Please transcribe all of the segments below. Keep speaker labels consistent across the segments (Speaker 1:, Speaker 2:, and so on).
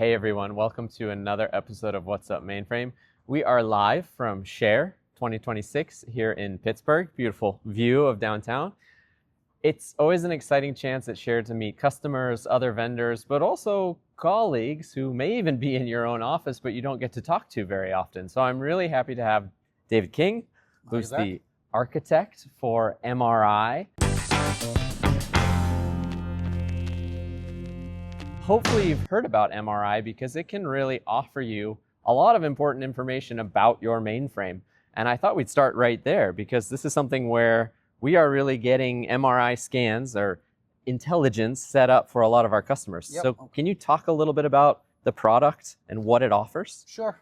Speaker 1: Hey everyone, welcome to another episode of What's Up Mainframe. We are live from SHARE 2026 here in Pittsburgh. Beautiful view of downtown. It's always an exciting chance at SHARE to meet customers, other vendors, but also colleagues who may even be in your own office, but you don't get to talk to very often. So I'm really happy to have David King, who's the architect for MRI. Hopefully you've heard about MRI because it can really offer you a lot of important information about your mainframe. And I thought we'd start right there because this is something where we are really getting MRI scans or intelligence set up for a lot of our customers.
Speaker 2: Yep.
Speaker 1: So can you talk a little bit about the product and what it offers?
Speaker 2: Sure.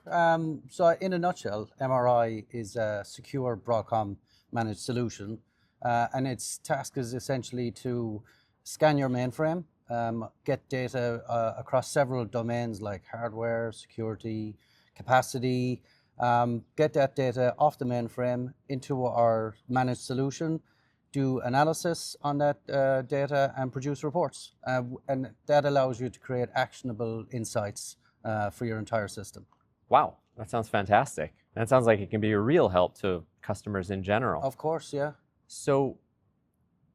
Speaker 2: So in a nutshell, MRI is a secure Broadcom managed solution. And its task is essentially to scan your mainframe, get data across several domains like hardware, security, capacity, get that data off the mainframe into our managed solution, do analysis on that data and produce reports. And that allows you to create actionable insights for your entire system.
Speaker 1: Wow, that sounds fantastic. That sounds like it can be a real help to customers in general.
Speaker 2: Of course, yeah.
Speaker 1: So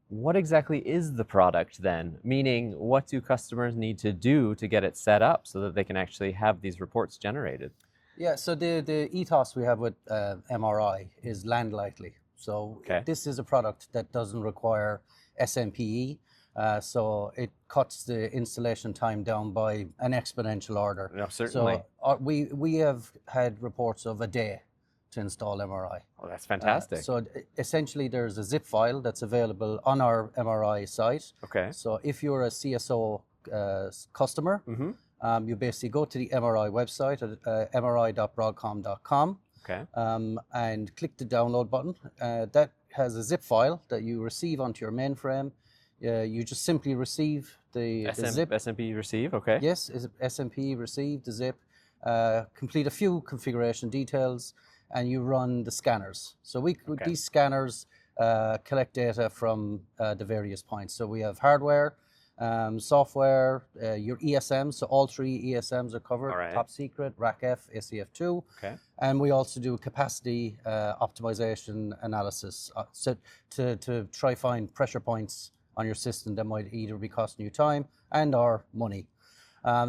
Speaker 1: what exactly is the product then? Meaning, what do customers need to do to get it set up so that they can actually have these reports generated?
Speaker 2: Yeah, so the ethos we have with MRI is land lightly. So This is a product that doesn't require SMPE, so it cuts the installation time down by an exponential order.
Speaker 1: No, certainly.
Speaker 2: So we have had reports of a day to install MRI.
Speaker 1: Oh, that's fantastic.
Speaker 2: So essentially there's a zip file that's available on our MRI site.
Speaker 1: Okay.
Speaker 2: So if you're a CSO customer, you basically go to the MRI website at mri.broadcom.com and click the download button. That has a zip file that you receive onto your mainframe. You just simply receive the zip.
Speaker 1: SMP receive, okay.
Speaker 2: Yes, SMP receive the zip, complete a few configuration details, and you run the scanners. So these scanners collect data from the various points. So we have hardware, software, your ESMs, so all three ESMs are covered, top secret, RACF, ACF2.
Speaker 1: Okay.
Speaker 2: And we also do capacity optimization analysis so to try find pressure points on your system that might either be costing you time and or money.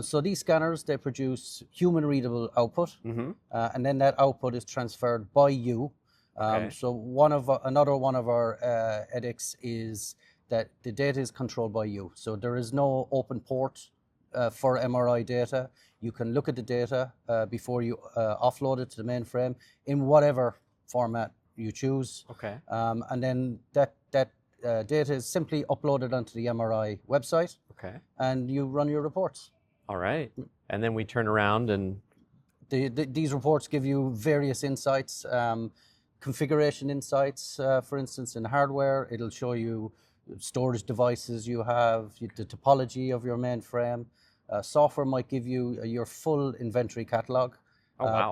Speaker 2: So these scanners, they produce human readable output, and then that output is transferred by you. So another one of our edicts is that the data is controlled by you. So there is no open port for MRI data. You can look at the data before you offload it to the mainframe in whatever format you choose.
Speaker 1: Okay.
Speaker 2: And then that data is simply uploaded onto the MRI website.
Speaker 1: Okay.
Speaker 2: And you run your reports.
Speaker 1: All right. And then we turn around and
Speaker 2: these reports give you various insights, configuration insights, for instance, in hardware. It'll show you storage devices you have, the topology of your mainframe. Software might give you your full inventory catalog,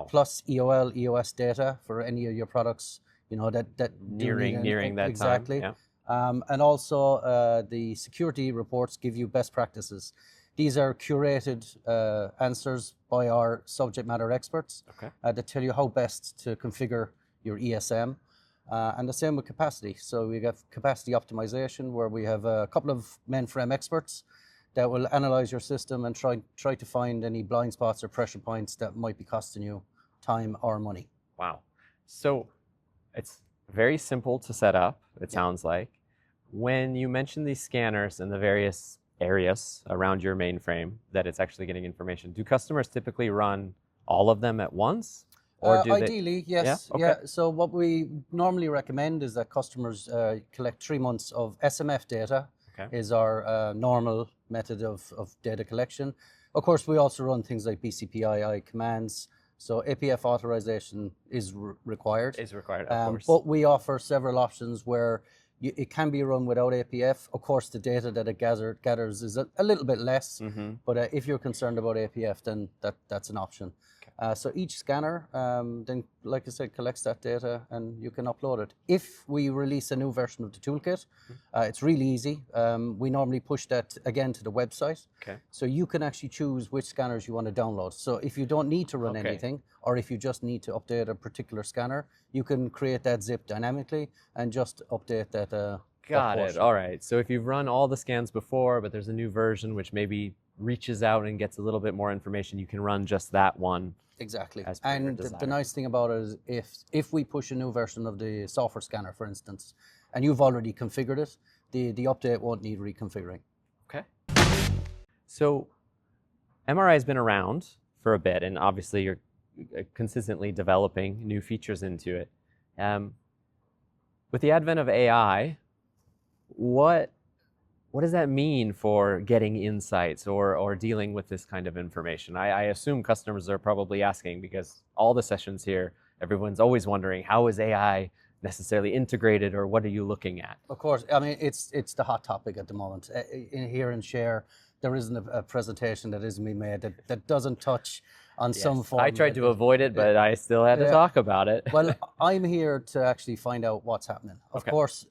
Speaker 2: plus EOL, EOS data for any of your products, that
Speaker 1: nearing that
Speaker 2: exactly.
Speaker 1: time. Yeah.
Speaker 2: And also the security reports give you best practices. These are curated answers by our subject matter experts that tell you how best to configure your ESM. And the same with capacity. So we have capacity optimization where we have a couple of mainframe experts that will analyze your system and try to find any blind spots or pressure points that might be costing you time or money.
Speaker 1: Wow. So it's very simple to set up, it sounds like. When you mention these scanners and the various areas around your mainframe that it's actually getting information, do customers typically run all of them at once? Or do
Speaker 2: ideally, yes.
Speaker 1: Yeah? Okay.
Speaker 2: Yeah. So what we normally recommend is that customers collect 3 months of SMF data. Is our normal method of data collection. Of course, we also run things like BCPII commands. So APF authorization is required.
Speaker 1: Is required, of course.
Speaker 2: But we offer several options where it can be run without APF. Of course, the data that it gathers is a little bit less. But if you're concerned about APF, then that's an option. So each scanner then like I said, collects that data and you can upload it. If we release a new version of the toolkit, it's really easy. We normally push that again to the website.
Speaker 1: Okay.
Speaker 2: So you can actually choose which scanners you want to download. So if you don't need to run anything, or if you just need to update a particular scanner, you can create that zip dynamically and just update that.
Speaker 1: Got it. All right. So if you've run all the scans before, but there's a new version which maybe reaches out and gets a little bit more information, you can run just that one.
Speaker 2: Exactly.
Speaker 1: As per your
Speaker 2: And
Speaker 1: desire.
Speaker 2: the nice thing about it is if we push a new version of the software scanner, for instance, and you've already configured it, the update won't need reconfiguring.
Speaker 1: Okay. So MRI has been around for a bit, and obviously you're consistently developing new features into it. With the advent of AI, what does that mean for getting insights or dealing with this kind of information? I assume customers are probably asking, because all the sessions here, everyone's always wondering, how is AI necessarily integrated, or what are you looking at?
Speaker 2: Of course, I mean, it's the hot topic at the moment. Here in SHARE, there isn't a presentation that isn't being made that doesn't touch on some form.
Speaker 1: I tried to avoid it, but I still had to talk about it.
Speaker 2: Well, I'm here to actually find out what's happening. Of
Speaker 1: Okay.
Speaker 2: course,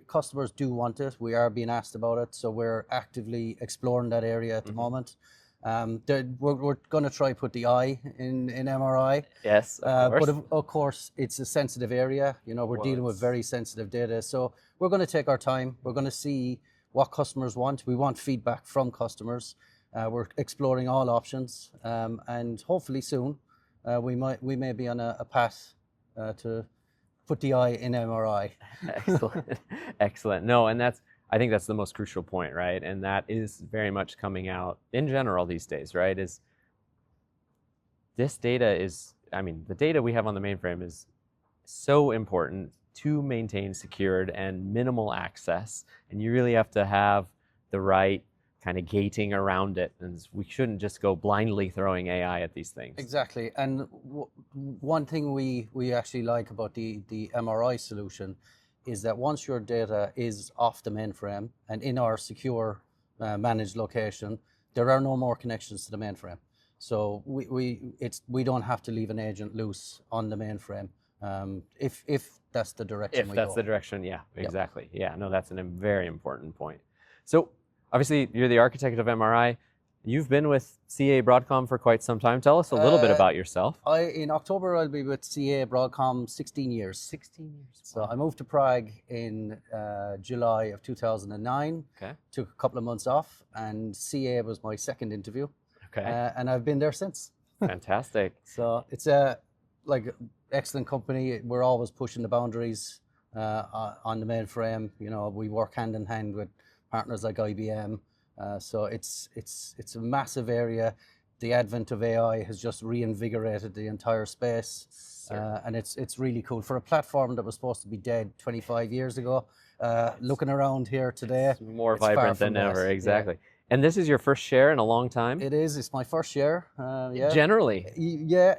Speaker 2: customers do want it. We are being asked about it, so we're actively exploring that area at the moment. We're going to try put the eye in MRI.
Speaker 1: Yes, of course.
Speaker 2: But of course, it's a sensitive area. You know, we're dealing with very sensitive data. So we're going to take our time. We're going to see what customers want. We want feedback from customers. We're exploring all options, and hopefully soon we may be on a path to put the eye in MRI.
Speaker 1: Excellent. Excellent. No, and I think that's the most crucial point, right? And that is very much coming out in general these days, right? Is this data the data we have on the mainframe is so important to maintain secured and minimal access, and you really have to have the right kind of gating around it, and we shouldn't just go blindly throwing AI at these things.
Speaker 2: Exactly. And one thing we actually like about the MRI solution is that once your data is off the mainframe and in our secure managed location, there are no more connections to the mainframe. So we don't have to leave an agent loose on the mainframe if that's the direction we go.
Speaker 1: If that's the direction, yeah, exactly. Yep. Yeah, no, that's a very important point. So obviously, you're the architect of MRI. You've been with CA Broadcom for quite some time. Tell us a little bit about yourself.
Speaker 2: In October, I'll be with CA Broadcom 16 years.
Speaker 1: 16 years.
Speaker 2: So I moved to Prague in July of 2009.
Speaker 1: Okay.
Speaker 2: Took a couple of months off, and CA was my second interview.
Speaker 1: Okay.
Speaker 2: And I've been there since.
Speaker 1: Fantastic.
Speaker 2: So it's a excellent company. We're always pushing the boundaries on the mainframe. You know, we work hand in hand with partners like IBM. So it's a massive area. The advent of AI has just reinvigorated the entire space, and it's really cool for a platform that was supposed to be dead 25 years ago. Looking around here today,
Speaker 1: it's more vibrant than ever. Exactly.
Speaker 2: Yeah.
Speaker 1: And this is your first SHARE in a long time.
Speaker 2: It is. It's my first SHARE. Yeah.
Speaker 1: Generally.
Speaker 2: Yeah.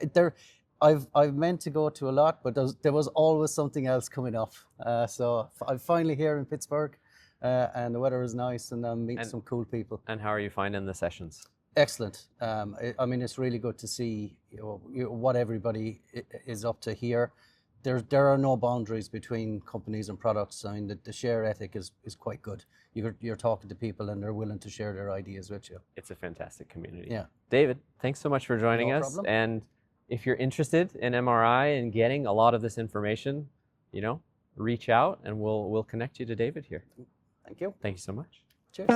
Speaker 2: I've meant to go to a lot, but there was always something else coming up. So I'm finally here in Pittsburgh. And the weather is nice, and I'm meeting some cool people.
Speaker 1: And how are you finding the sessions?
Speaker 2: Excellent. I mean, it's really good to see what everybody is up to here. There are no boundaries between companies and products. I mean, the share ethic is quite good. You're talking to people, and they're willing to share their ideas with you.
Speaker 1: It's a fantastic community.
Speaker 2: Yeah.
Speaker 1: David, thanks so much for joining us.
Speaker 2: Problem.
Speaker 1: And if you're interested in MRI and getting a lot of this information, reach out, and we'll connect you to David here.
Speaker 2: Thank you.
Speaker 1: Thank you so much.
Speaker 2: Cheers.